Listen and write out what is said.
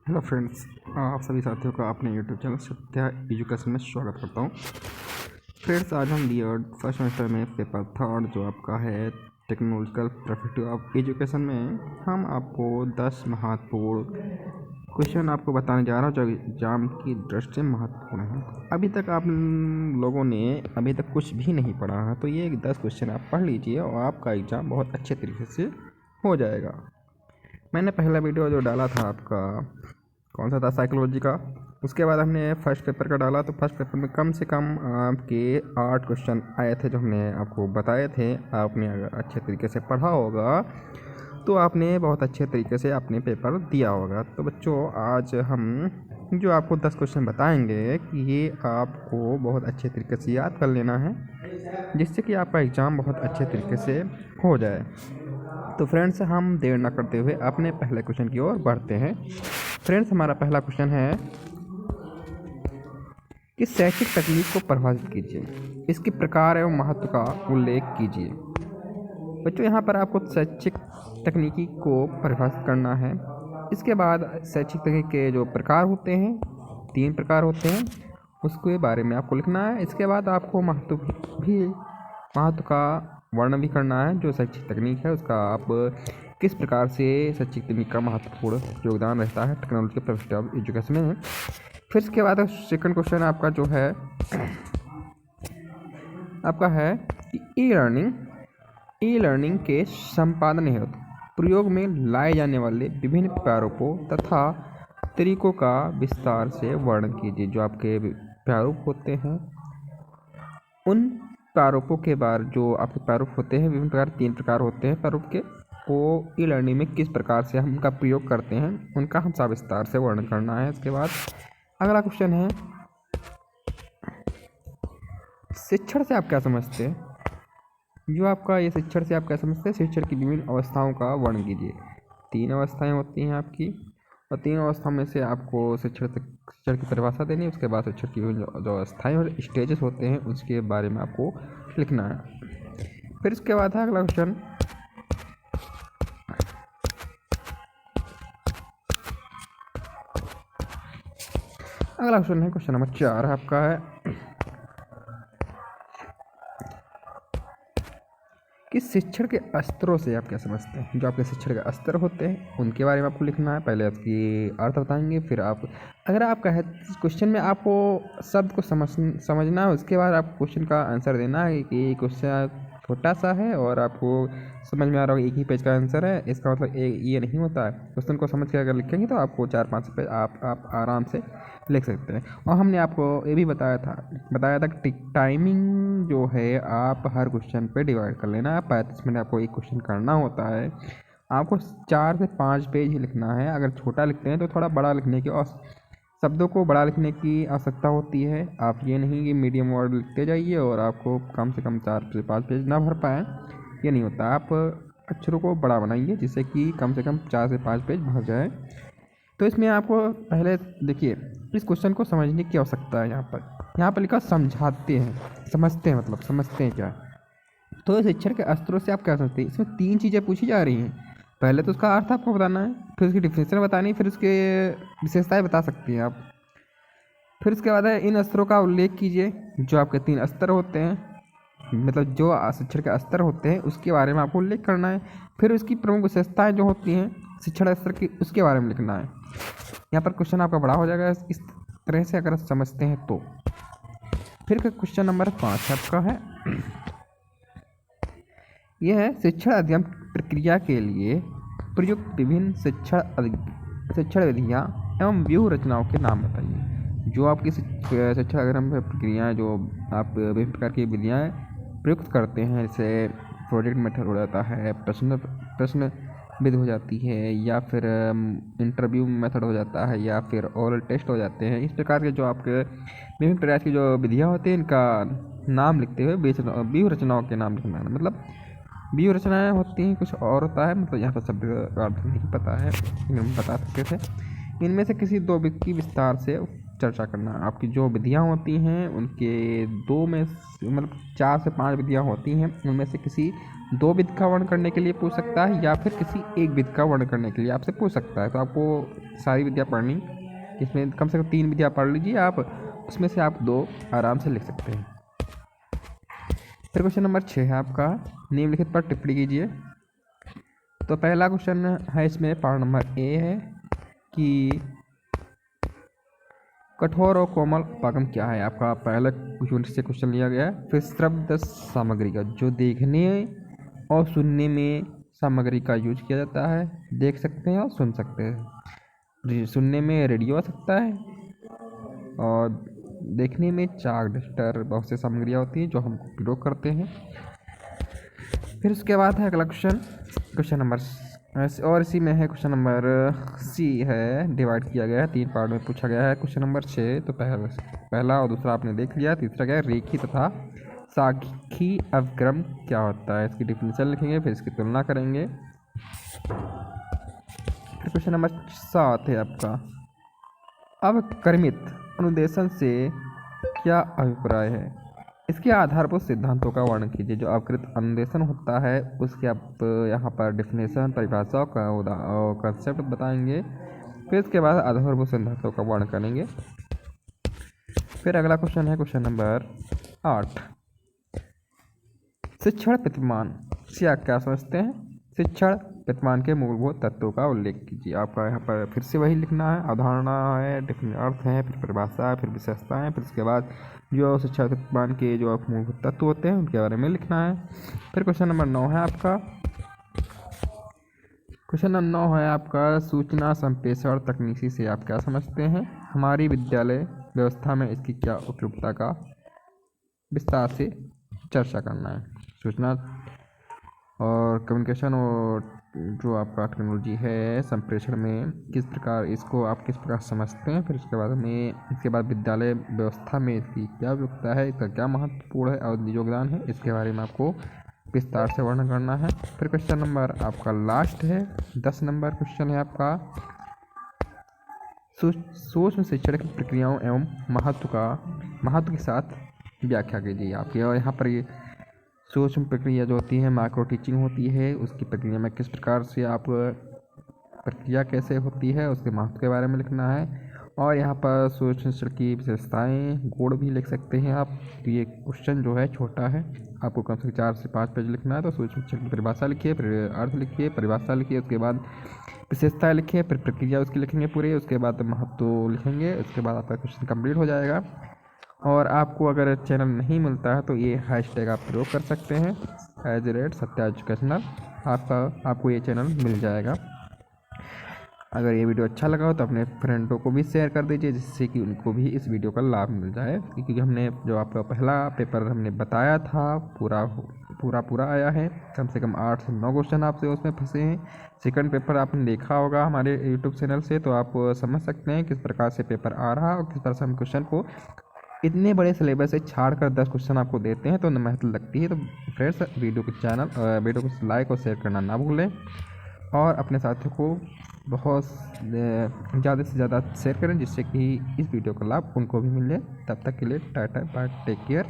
Hello friends, आप सभी साथियों का अपने यूट्यूब चैनल सत्या एजुकेशन में स्वागत करता हूँ। फ्रेंड्स, आज हम बीएड फर्स्ट सेमेस्टर में पेपर थर्ड जो आपका है टेक्नोलॉजिकल पर्सपेक्टिव ऑफ एजुकेशन में हम आपको 10 महत्वपूर्ण क्वेश्चन आपको बताने जा रहा हूँ जो एग्जाम की दृष्टि से महत्वपूर्ण है। अभी तक आप लोगों ने अभी तक कुछ भी नहीं पढ़ा है तो ये 10 क्वेश्चन आप पढ़ लीजिए और आपका एग्ज़ाम बहुत अच्छे तरीके से हो जाएगा। मैंने पहला वीडियो जो डाला था आपका कौन सा था, साइकोलॉजी का। उसके बाद हमने फर्स्ट पेपर का डाला तो फर्स्ट पेपर में कम से कम आपके 8 क्वेश्चन आए थे जो हमने आपको बताए थे। आपने अगर अच्छे तरीके से पढ़ा होगा तो आपने बहुत अच्छे तरीके से अपने पेपर दिया होगा। तो बच्चों, आज हम जो आपको 10 क्वेश्चन बताएंगे कि ये आपको बहुत अच्छे तरीके से याद कर लेना है जिससे कि आपका एग्ज़ाम बहुत अच्छे तरीके से हो जाए। तो फ्रेंड्स, हम देर ना करते हुए अपने पहले क्वेश्चन की ओर बढ़ते हैं। फ्रेंड्स, हमारा पहला क्वेश्चन है कि शैक्षिक तकनीक को परिभाषित कीजिए, इसके प्रकार एवं महत्व का उल्लेख कीजिए। बच्चों, यहाँ पर आपको शैक्षिक तकनीकी को परिभाषित करना है। इसके बाद शैक्षिक तकनीक के जो प्रकार होते हैं, 3 प्रकार होते हैं, उसके बारे में आपको लिखना है। इसके बाद आपको महत्व का वर्णन भी करना है। जो शैक्षिक तकनीक है उसका आप किस प्रकार से शैक्षिक तकनीक का महत्वपूर्ण योगदान रहता है टेक्नोलॉजी के पर्सपेक्टिव ऑफ एजुकेशन में। फिर इसके बाद सेकंड क्वेश्चन आपका जो है आपका है कि ई लर्निंग के संपादन हेतु प्रयोग में लाए जाने वाले विभिन्न प्रारूपों तथा तरीकों का विस्तार से वर्णन कीजिए। जो आपके प्रारूप होते हैं उन प्रारूपों के बाद जो आपके प्रारूप होते हैं विभिन्न प्रकार 3 प्रकार होते हैं प्रारूप के, वो ई लर्निंग में किस प्रकार से हम उनका प्रयोग करते हैं उनका हम सविस्तार से वर्णन करना है। इसके बाद अगला क्वेश्चन है शिक्षण से आप क्या समझते हैं। जो आपका ये शिक्षण से आप क्या समझते हैं, शिक्षण की विभिन्न अवस्थाओं का वर्णन कीजिए। 3 अवस्थाएं होती हैं आपकी और 3 अवस्थाओं में से आपको शिक्षण की परिभाषा देनी है। उसके बाद शिक्षण की विभिन्न जो अवस्थाएं और स्टेजेस होते हैं उसके बारे में आपको लिखना है। फिर इसके बाद है अगला क्वेश्चन, अगला क्वेश्चन है क्वेश्चन नंबर 4 आपका है कि शिक्षण के स्तरों से आप क्या समझते हैं। जो आपके शिक्षण के स्तर होते हैं उनके बारे में आपको लिखना है। पहले उसकी अर्थ बताएंगे, फिर आप अगर आपका है क्वेश्चन में आपको शब्द को समझना है, उसके बाद आप क्वेश्चन का आंसर देना है कि क्वेश्चन छोटा सा है और आपको समझ में आ रहा होगा एक ही पेज का आंसर है। इसका मतलब ये नहीं होता है। क्वेश्चन को समझ के अगर लिखेंगे तो आपको 4-5 पेज आप आराम से लिख सकते हैं। और हमने आपको ये भी बताया था कि टाइमिंग जो है आप हर क्वेश्चन पे डिवाइड कर लेना है। 35 मिनट आपको एक क्वेश्चन करना होता है। आपको 4 से 5 पेज ही लिखना है। अगर छोटा लिखते हैं तो थोड़ा बड़ा लिखने की और शब्दों को बड़ा लिखने की आवश्यकता होती है। आप ये नहीं कि मीडियम वर्ड लिखते जाइए और आपको कम से कम 4 से 5 पेज ना भर पाएँ, ये नहीं होता। आप अक्षरों को बड़ा बनाइए जिससे कि कम से कम 4 से 5 पेज भर जाए। तो इसमें आपको पहले देखिए इस क्वेश्चन को समझने की आवश्यकता है। यहाँ पर लिखा समझाते हैं, समझते हैं मतलब समझते हैं क्या। तो शिक्षण के स्तरों से आप क्या समझते हैं, इसमें 3 चीज़ें पूछी जा रही हैं। पहले तो उसका अर्थ आपको बताना है, फिर उसकी डिफिनेशन बतानी है, फिर उसके विशेषताएं बता सकती हैं आप। फिर उसके बाद है इन स्तरों का उल्लेख कीजिए। जो आपके 3 स्तर होते हैं, मतलब जो शिक्षण के स्तर होते हैं उसके बारे में आपको उल्लेख करना है। फिर उसकी प्रमुख विशेषताएं जो होती हैं शिक्षण स्तर की उसके बारे में लिखना है। यहाँ पर क्वेश्चन आपका बड़ा हो जाएगा इस तरह से अगर समझते हैं तो। फिर क्वेश्चन नंबर 5 आपका है यह है शिक्षण अध्ययन प्रक्रिया के लिए प्रयुक्त विभिन्न शिक्षण विधियाँ एवं व्यूह रचनाओं के नाम बताइए। जो आपकी शिक्षण अध्ययन प्रक्रियाएँ जो आप विभिन्न प्रकार की विधियाँ प्रयुक्त करते हैं, जैसे प्रोजेक्ट मेथड हो जाता है, प्रश्न विधि हो जाती है, या फिर इंटरव्यू मेथड हो जाता है, या फिर ओरल टेस्ट हो जाते हैं। इस प्रकार के जो आपके विभिन्न प्रकार की जो विधियाँ होती हैं इनका नाम लिखते हुए व्यूह रचनाओं के नाम लिखना है। मतलब व्यूह रचनाएँ होती हैं कुछ और होता है, मतलब यहाँ पर शब्द का अर्थ नहीं पता है, हम बता सकते थे। इनमें से किसी 2 की विस्तार से चर्चा करना है। आपकी जो विधियाँ होती हैं उनके दो में मतलब 4 से 5 विधियाँ होती हैं, उनमें से किसी 2 विधि का वर्णन करने के लिए पूछ सकता है या फिर किसी एक विधि का वर्णन करने के लिए आपसे पूछ सकता है। तो आपको सारी विधियाँ पढ़नी, इसमें कम से कम 3 विधियाँ पढ़ लीजिए आप, उसमें से आप 2 आराम से लिख सकते हैं। फिर क्वेश्चन नंबर 6 है आपका, निम्नलिखित पर टिप्पणी कीजिए। तो पहला क्वेश्चन है इसमें पार्ट नंबर ए है कि कठोर और कोमल उपागम क्या है। आपका पहले यूनिट से क्वेश्चन लिया गया है। फिर श्रव्य सामग्री का, जो देखने और सुनने में सामग्री का यूज किया जाता है, देख सकते हैं और सुन सकते हैं। सुनने में रेडियो आ सकता है और देखने में चाक, डस्टर, बहुत सी सामग्रियाँ होती हैं जो हम प्रयोग करते हैं। फिर उसके बाद है अगला क्वेश्चन नंबर, और इसी में है क्वेश्चन नंबर सी है, डिवाइड किया गया है 3 पार्ट में पूछा गया है। क्वेश्चन नंबर 6 तो पहला और दूसरा आपने देख लिया। तीसरा क्या है, रेखी तथा साखी अवक्रम क्या होता है, इसकी डिफिनेशन लिखेंगे, फिर इसकी तुलना करेंगे। फिर क्वेश्चन नंबर 7 है आपका, अवक्रमित अनुदेशन से क्या अभिप्राय है, इसके आधारभूत सिद्धांतों का वर्णन कीजिए। जो अवकृत अनुदेशन होता है उसके आप यहाँ पर डिफिनेशन, परिभाषा का कंसेप्ट बताएंगे। फिर इसके बाद आधारभूत सिद्धांतों का वर्णन करेंगे। फिर अगला क्वेश्चन है क्वेश्चन नंबर 8, शिक्षण प्रतिमान से आप क्या समझते हैं। शिक्षण प्रतिमान के मूलभूत तत्वों का उल्लेख कीजिए। आपका यहाँ पर फिर से वही लिखना है, अवधारणा है, अर्थ है, फिर परिभाषा है, फिर विशेषता है, फिर उसके बाद जो शिक्षा प्रतिमान के जो मूलभूत तत्व होते हैं उनके बारे में लिखना है। फिर क्वेश्चन नंबर 9 है आपका, क्वेश्चन नंबर 9 है आपका, सूचना संप्रेषण तकनीकी से आप क्या समझते हैं। हमारी विद्यालय व्यवस्था में इसकी क्या उपयोगिता का विस्तार से चर्चा करना है। सूचना और कम्युनिकेशन और जो आपका टेक्नोलॉजी है संप्रेषण में किस प्रकार, इसको आप किस प्रकार समझते हैं। फिर उसके बाद हमें इसके बाद विद्यालय व्यवस्था में इसकी क्या उपयोगिता है, इसका क्या महत्वपूर्ण है और योगदान है, इसके बारे में आपको विस्तार से वर्णन करना है। फिर क्वेश्चन नंबर आपका लास्ट है 10 नंबर क्वेश्चन है आपका, सूक्ष्म शिक्षण की प्रक्रियाओं एवं महत्व के साथ व्याख्या कीजिए। आपके और यहाँ पर ये सूक्ष्म प्रक्रिया जो होती है, माइक्रो टीचिंग होती है, उसकी प्रक्रिया में किस प्रकार से आप प्रक्रिया कैसे होती है उसके महत्व के बारे में लिखना है। और यहाँ पर सूक्ष्म शिक्षण की विशेषताएं, गुण भी लिख सकते हैं आप। तो ये क्वेश्चन जो है छोटा है, आपको कम से कम 4 से 5 पेज लिखना है। तो सूक्ष्म शिक्षण की परिभाषा लिखिए, फिर अर्थ लिखिए, परिभाषा लिखिए, उसके बाद विशेषताएँ लिखिए, फिर प्रक्रिया उसकी लिखेंगे पूरी, उसके बाद महत्व लिखेंगे, उसके बाद आपका क्वेश्चन कंप्लीट हो जाएगा। और आपको अगर चैनल नहीं मिलता है तो ये हैशटैग आप प्रयोग कर सकते हैं @सत्या एजुकेशनल, आपको ये चैनल मिल जाएगा। अगर ये वीडियो अच्छा लगा हो तो अपने फ्रेंडों को भी शेयर कर दीजिए, जिससे कि उनको भी इस वीडियो का लाभ मिल जाए। क्योंकि हमने जो आपका पहला पेपर हमने बताया था पूरा आया है, कम से कम 8 से 9 क्वेश्चन आपसे उसमें फंसे हैं। सेकंड पेपर आपने देखा होगा हमारे यूट्यूब चैनल से, तो आप समझ सकते हैं किस प्रकार से पेपर आ रहा है और किस तरह से हम क्वेश्चन को इतने बड़े सिलेबस से छाड़ कर 10 क्वेश्चन आपको देते हैं तो मेहनत लगती है। तो फ्रेंड्स वीडियो को लाइक और शेयर करना ना भूलें और अपने साथियों को बहुत ज़्यादा से ज़्यादा शेयर करें, जिससे कि इस वीडियो का लाभ उनको भी मिले। तब तक के लिए टाटा बाय, टेक केयर।